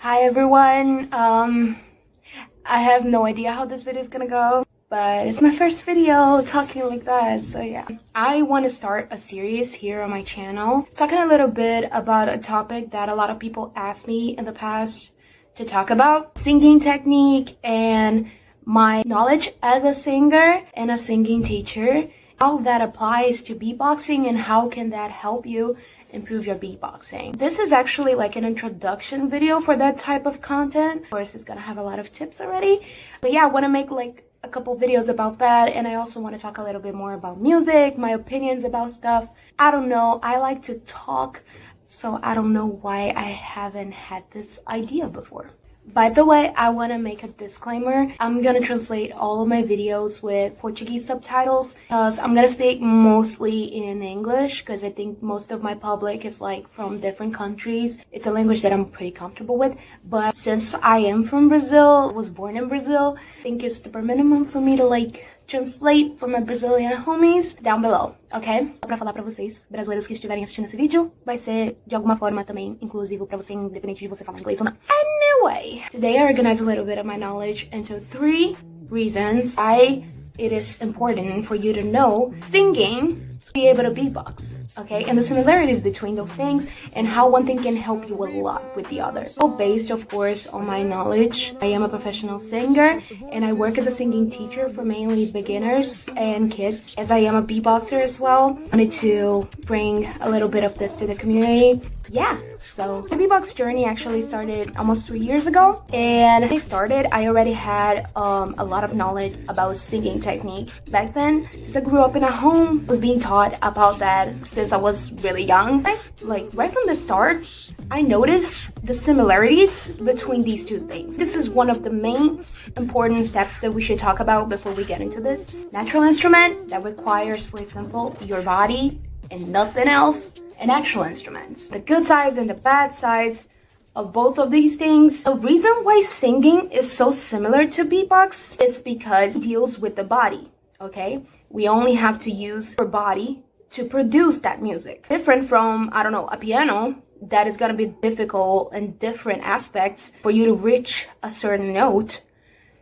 Hi everyone, I have no idea how this video is gonna go, but it's my first video talking like that, so yeah. I want to start a series here on my channel, talking a little bit about a topic that a lot of people asked me in the past to talk about. Singing technique and my knowledge as a singer and a singing teacher. How that applies to beatboxing and how can that help you improve your beatboxing. This is actually like an introduction video for that type of content. Of course, it's gonna have a lot of tips already. But yeah, I want to make like a couple videos about that, and I also want to talk a little bit more about music, my opinions about stuff. I don't know, I like to talk, so I don't know why I haven't had this idea before. By the way, I want to make a disclaimer. I'm going to translate all of my videos with Portuguese subtitles because I'm going to speak mostly in English because I think most of my public is like from different countries. It's a language that I'm pretty comfortable with. But since I am from Brazil, was born in Brazil, I think it's the bare minimum for me to like translate for my Brazilian homies down below, ok? Pra falar pra vocês, brasileiros que estiverem assistindo esse vídeo, vai ser de alguma forma também inclusivo pra você, independente de você falar inglês ou não. Anyway, today I organized a little bit of my knowledge into 3 reasons why it is important for you to know singing to be able to beatbox, okay? And the similarities between those things and how one thing can help you a lot with the other. So based, of course, on my knowledge, I am a professional singer and I work as a singing teacher for mainly beginners and kids, as I am a beatboxer as well. I wanted to bring a little bit of this to the community. Yeah, so the beatbox journey actually started almost 3 years ago, and when I started, I already had a lot of knowledge about singing technique back then. Since I grew up in a home, I was being taught about that since I was really young. Right from the start, I noticed the similarities between these two things. This is one of the main important steps that we should talk about before we get into this. Natural instrument that requires, for example, your body and nothing else. And actual instruments. The good sides and the bad sides of both of these things. The reason why singing is so similar to beatbox is because it deals with the body, okay? We only have to use our body to produce that music. Different from, I don't know, a piano that is gonna be difficult in different aspects for you to reach a certain note.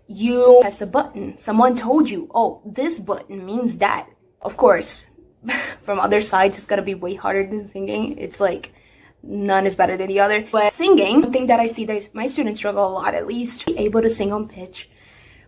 You press a button. Someone told you, oh, this button means that. Of course, from other sides, it's gonna be way harder than singing. It's like none is better than the other. But singing, one thing that I see that my students struggle a lot, at least, be able to sing on pitch,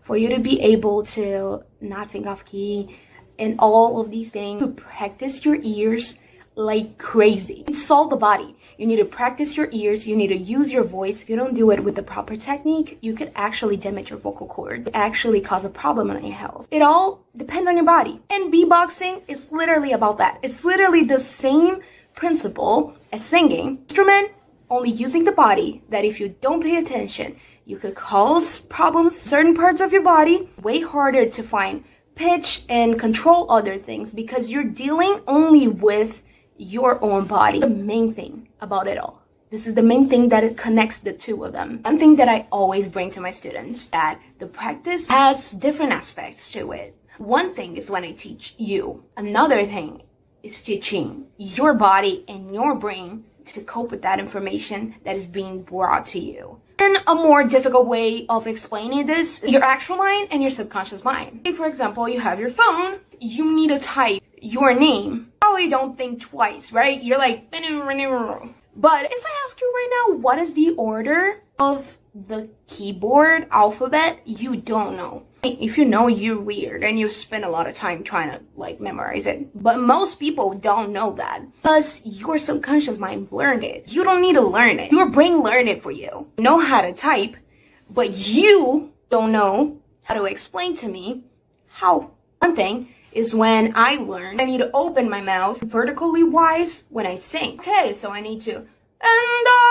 for you to be able to not sing off key, and all of these things, to practice your ears like crazy. It's all the body. You need to practice your ears, you need to use your voice. If you don't do it with the proper technique, you could actually damage your vocal cord, actually cause a problem on your health. It all depends on your body. And beatboxing is literally about that. It's literally the same principle as singing. Instrument, only using the body, that if you don't pay attention, you could cause problems certain parts of your body. Way harder to find pitch and control other things because you're dealing only with your own body. The main thing about it all. This is the main thing that it connects the two of them. One thing that I always bring to my students, that the practice has different aspects to it. One thing is when I teach you. Another thing is teaching your body and your brain to cope with that information that is being brought to you. And a more difficult way of explaining this, your actual mind and your subconscious mind. Say, for example, you have your phone, you need to type your name. Probably don't think twice, right? You're like, but if I ask you right now, what is the order of the keyboard alphabet? You don't know. If you know, you're weird and you spend a lot of time trying to like memorize it. But most people don't know that because your subconscious mind learned it. You don't need to learn it. Your brain learned it for you. You know how to type, but you don't know how to explain to me how. One thing is when I learned I need to open my mouth vertically wise when I sing. Okay, so I need to, and I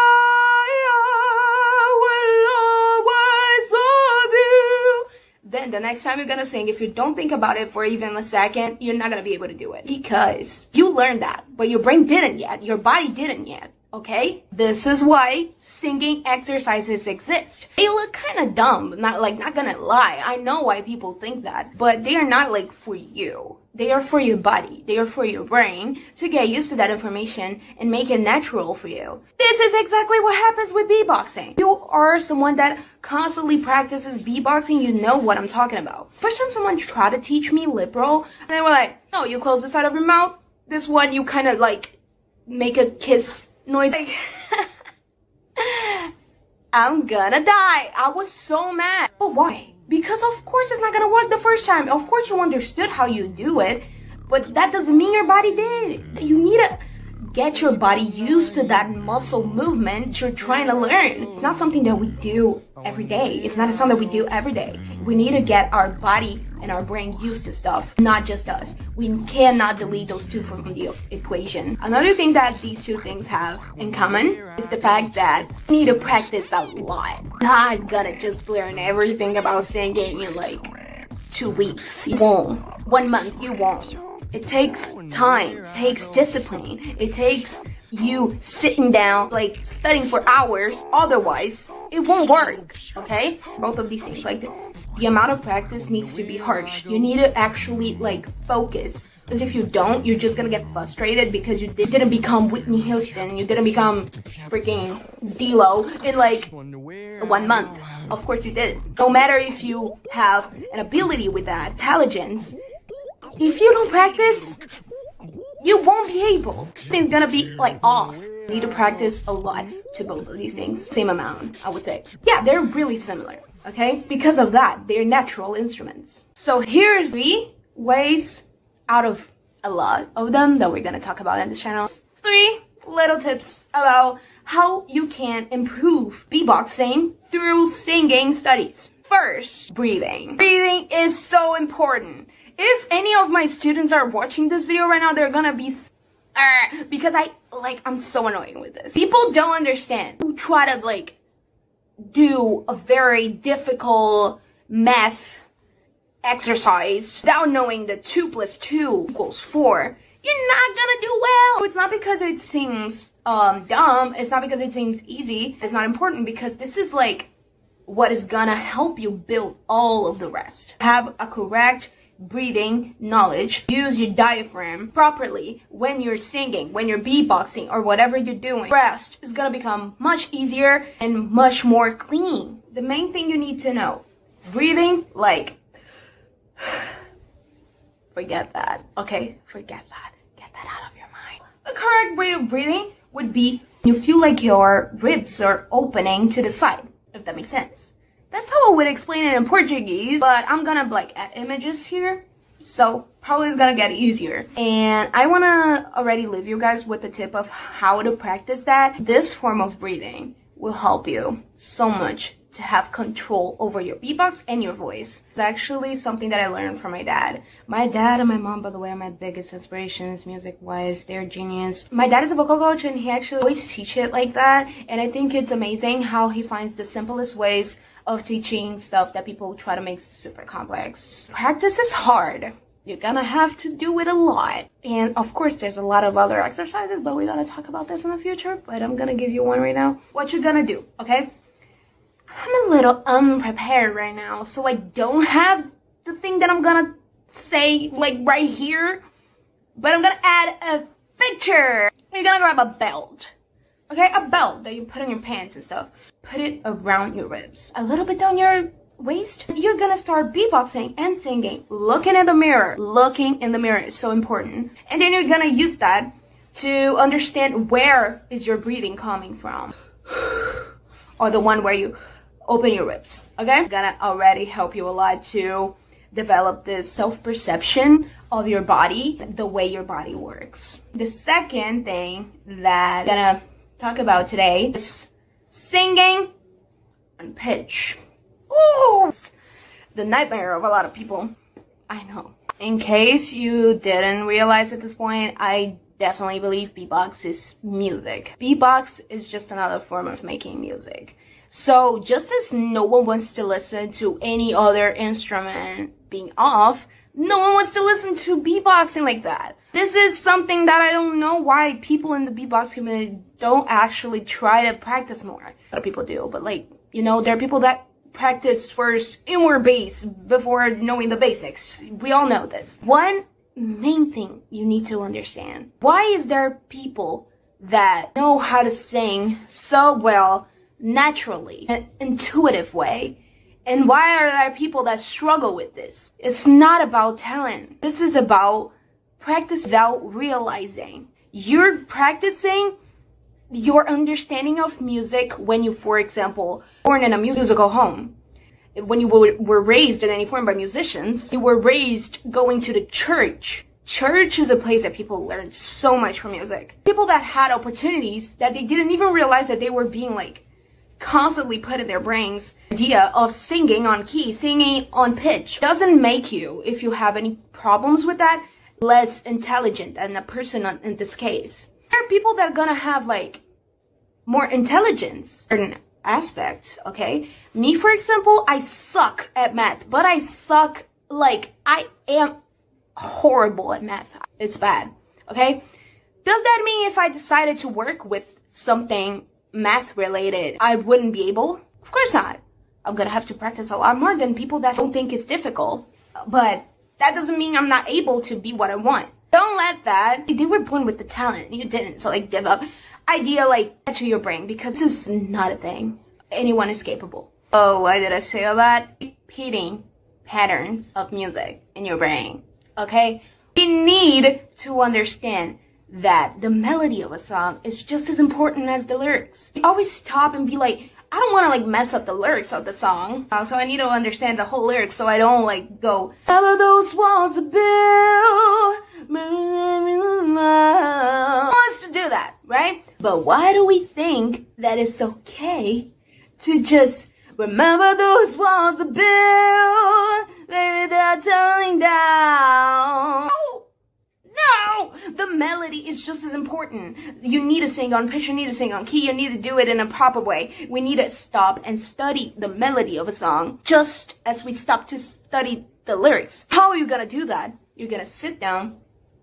will always love you. Then the next time you're gonna sing, if you don't think about it for even a second, you're not gonna be able to do it because you learned that, but your brain didn't yet, your body didn't yet. Okay? This is why singing exercises exist. They look kind of dumb, not gonna lie. I know why people think that, but they are not like for you. They are for your body. They are for your brain to get used to that information and make it natural for you. This is exactly what happens with beatboxing. You are someone that constantly practices beatboxing, you know what I'm talking about. First time someone tried to teach me lip roll, and they were like, no, you close the side of your mouth. This one, you kind of like make a kiss noise. Like, I'm gonna die. I was so mad. But why? Because of course it's not gonna work the first time. Of course you understood how you do it, but that doesn't mean your body did. You need to get your body used to that muscle movement you're trying to learn. It's not something that we do every day. It's not something that we do every day. We need to get our body and our brain used to stuff, not just us. We cannot delete those two from the equation. Another thing that these two things have in common is the fact that you need to practice a lot. Not gonna just learn everything about singing in like 2 weeks. You won't. 1 month, you won't. It takes time, it takes discipline, it takes you sitting down, like studying for hours, otherwise it won't work, okay? Both of these things, like the amount of practice needs to be harsh. You need to actually like focus, because if you don't, you're just gonna get frustrated because you didn't become Whitney Houston, you didn't become freaking D-Lo in like 1 month. Of course you didn't. No matter if you have an ability with that, intelligence, if you don't practice, you won't be able. Things gonna be like off. You need to practice a lot to both of these things. Same amount, I would say. Yeah, they're really similar, okay? Because of that, they're natural instruments. So here's 3 ways out of a lot of them that we're gonna talk about in this channel. 3 little tips about how you can improve beatboxing through singing studies. First, breathing. Breathing is so important. If any of my students are watching this video right now, they're gonna be because I'm so annoying with this. People don't understand. Who try to like do a very difficult math exercise without knowing that 2 + 2 = 4. You're not gonna do well. It's not because it seems dumb. It's not because it seems easy. It's not important, because this is like what is gonna help you build all of the rest. Have a correct breathing knowledge. Use your diaphragm properly when you're singing, when you're beatboxing, or whatever you're doing. Rest is gonna become much easier and much more clean. The main thing you need to know, breathing, like, forget that, okay? Forget that. Get that out of your mind. The correct way of breathing would be you feel like your ribs are opening to the side, if that makes sense. That's how I would explain it in Portuguese, but I'm gonna like add images here, so probably it's gonna get easier. And I wanna already leave you guys with a tip of how to practice that. This form of breathing will help you so much to have control over your beatbox and your voice. It's actually something that I learned from my dad. My dad and my mom, by the way, are my biggest inspirations music-wise. They're genius. My dad is a vocal coach, and he actually always teach it like that. And I think it's amazing how he finds the simplest ways of teaching stuff that people try to make super complex. Practice is hard. You're gonna have to do it a lot. And of course, there's a lot of other exercises, but we're gonna talk about this in the future. But I'm gonna give you one right now. What you're gonna do, okay? I'm a little unprepared right now, so I don't have the thing that I'm gonna say like right here. But I'm gonna add a picture. You're gonna grab a belt. Okay, a belt that you put on your pants and stuff. Put it around your ribs, a little bit down your waist. You're gonna start beatboxing and singing, looking in the mirror. Looking in the mirror is so important. And then you're gonna use that to understand where is your breathing coming from, or the one where you open your ribs, okay? It's gonna already help you a lot to develop this self-perception of your body, the way your body works. The second thing that I'm gonna talk about today is singing on pitch. Ooh, the nightmare of a lot of people. I know. In case you didn't realize at this point, I definitely believe beatbox is music. Beatbox is just another form of making music. So just as no one wants to listen to any other instrument being off, No one wants to listen to beatboxing like that. This is something that I don't know why people in the beatbox community don't actually try to practice more. A lot of people do, but like, you know, there are people that practice first inward bass before knowing the basics. We all know this. One main thing you need to understand. Why is there people that know how to sing so well, naturally, an intuitive way? And why are there people that struggle with this? It's not about talent. This is about practice without realizing. You're practicing your understanding of music when you, for example, born in a musical home. When you were raised in any form by musicians, you were raised going to the church. Church is a place that people learn so much from music. People that had opportunities that they didn't even realize that they were being like constantly put in their brains. Idea of singing on key, singing on pitch doesn't make you, if you have any problems with that, less intelligent than a person in this case. There are people that are gonna have like more intelligence in aspects, okay? Me, for example, I suck at math, but I suck like I am horrible at math. It's bad, okay? Does that mean if I decided to work with something math related, I wouldn't be able? Of course not. I'm gonna have to practice a lot more than people that don't think it's difficult, but that doesn't mean I'm not able to be what I want. Don't let that. They were born with the talent. You didn't. So like give up. Idea like to your brain, because this is not a thing. Anyone is capable. Oh, why did I say all that? Repeating patterns of music in your brain. Okay? You need to understand that the melody of a song is just as important as the lyrics. You always stop and be like, I don't want to like mess up the lyrics of the song. So I need to understand the whole lyrics so I don't like go, "Ever those walls are built." Wants to do that, right? But why do we think that it's okay to just remember those walls are built, maybe they're tumbling down? No! The melody is just as important. You need to sing on pitch, you need to sing on key, you need to do it in a proper way. We need to stop and study the melody of a song, just as we stop to study the lyrics. How are you gonna do that? You're gonna sit down,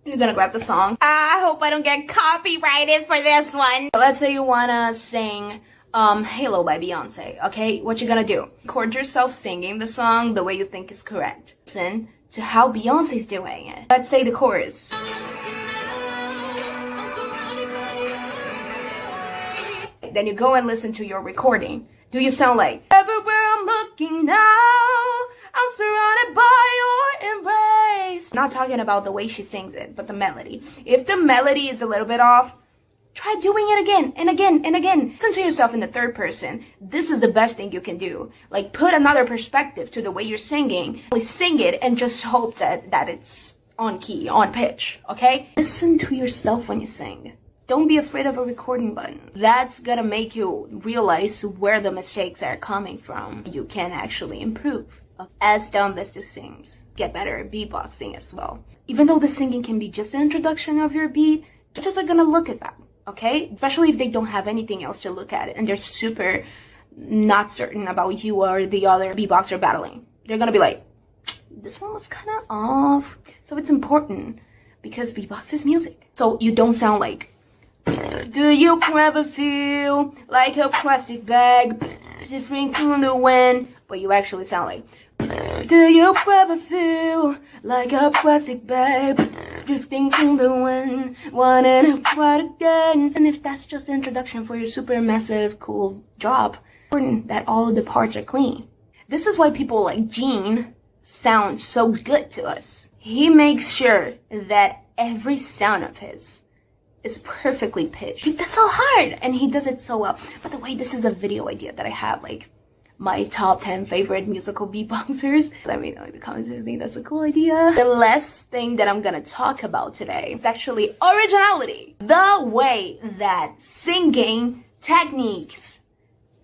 you're gonna grab the song. I hope I don't get copyrighted for this one. Let's say you wanna sing Halo by Beyonce, okay? What you gonna do? Record yourself singing the song the way you think is correct. Listen to how Beyonce's doing it. Let's say the chorus. Then you go and listen to your recording. Do you sound like, "Everywhere I'm looking now, I'm surrounded by your embrace"? I'm not talking about the way she sings it, but the melody. If the melody is a little bit off, try doing it again and again and again. Listen to yourself in the third person. This is the best thing you can do. Like, put another perspective to the way you're singing. Sing it and just hope that it's on key, on pitch, okay? Listen to yourself when you sing. Don't be afraid of a recording button. That's gonna make you realize where the mistakes are coming from. You can actually improve. As dumb as this seems, get better at beatboxing as well. Even though the singing can be just an introduction of your beat, judges are gonna look at that. Okay? Especially if they don't have anything else to look at and they're super not certain about you or the other beatboxer battling. They're gonna be like, this one was kind of off. So it's important because beatbox is music. So you don't sound like, "Do you ever feel like a plastic bag drifting through the wind?" But you actually sound like, "Do you ever feel like a plastic bag drifting through the wind, wanting to try again?" And if that's just the introduction for your super massive cool drop, it's important that all of the parts are clean. This is why people like Gene sound so good to us. He makes sure that every sound of his is perfectly pitched. That's so hard, and he does it so well. By the way, this is a video idea that I have, like my top 10 favorite musical beatboxers. Let me know in the comments if you think that's a cool idea. The last thing that I'm gonna talk about today is actually originality. The way that singing techniques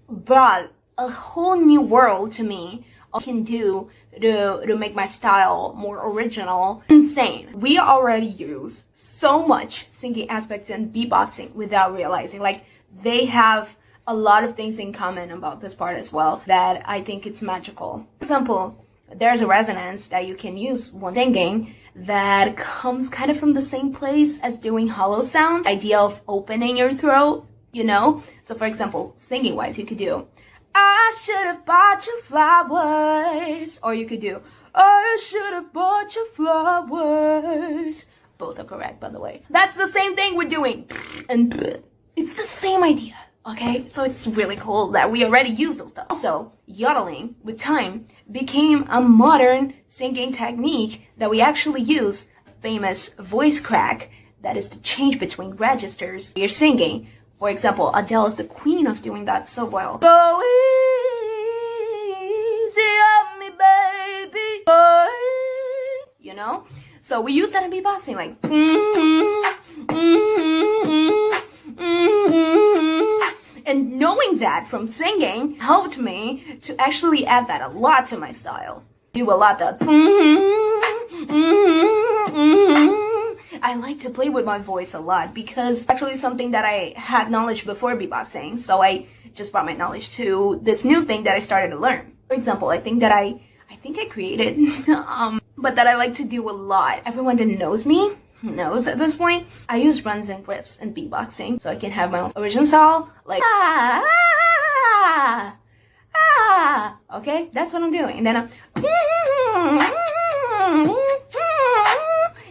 brought a whole new world to me. I can do to make my style more original. Insane. We already use so much singing aspects in beatboxing without realizing. Like, they have a lot of things in common about this part as well that I think it's magical. For example, there's a resonance that you can use when singing that comes kind of from the same place as doing hollow sound. Idea of opening your throat, you know? So for example, singing wise, you could do, I should have bought you flowers. Or you could do, I should have bought you flowers. Both are correct, by the way. That's the same thing we're doing. And it's the same idea. Okay, so it's really cool that we already use those stuff. Also, yodeling with time became a modern singing technique that we actually use. Famous voice crack, that is the change between registers you're singing. For example, Adele is the queen of doing that so well. Go easy on me, baby. Go easy. You know? So we use that in beatboxing, like and knowing that from singing helped me to actually add that a lot to my style. Do a lot of I like to play with my voice a lot because it's actually something that I had knowledge before beatboxing. So I just brought my knowledge to this new thing that I started to learn. For example, I think I created, but that I like to do a lot. Everyone that knows me knows at this point, I use runs and riffs in beatboxing so I can have my own original style, like okay, that's what I'm doing. And then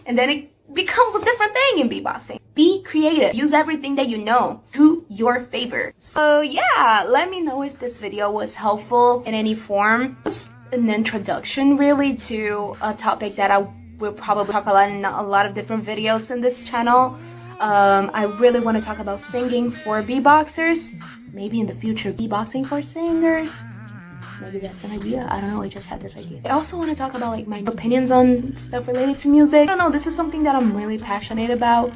and then it becomes a different thing in beatboxing. Be creative. Use everything that you know to your favor. So yeah, let me know if this video was helpful in any form. Just an introduction really to a topic that I will probably talk about in a lot of different videos in this channel. I really want to talk about singing for beatboxers. Maybe in the future, beatboxing for singers. Maybe that's an idea. I don't know. I just had this idea. I also want to talk about like my opinions on stuff related to music. I don't know. This is something that I'm really passionate about,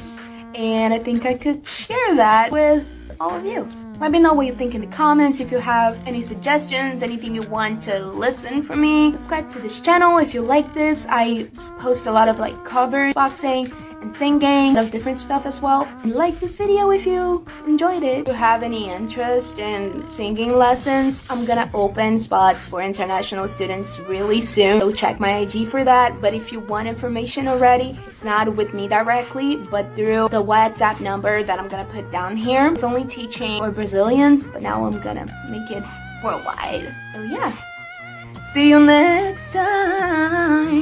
and I think I could share that with all of you. Let me know what you think in the comments. If you have any suggestions, anything you want to listen from me, subscribe to this channel if you like this. I post a lot of like covers, boxing, and singing, a lot of different stuff as well. And like this video if you enjoyed it. If you have any interest in singing lessons, I'm gonna open spots for international students really soon. So check my IG for that. But if you want information already, it's not with me directly, but through the WhatsApp number that I'm gonna put down here. It's only teaching for Brazilians, but now I'm gonna make it worldwide. So yeah. See you next time.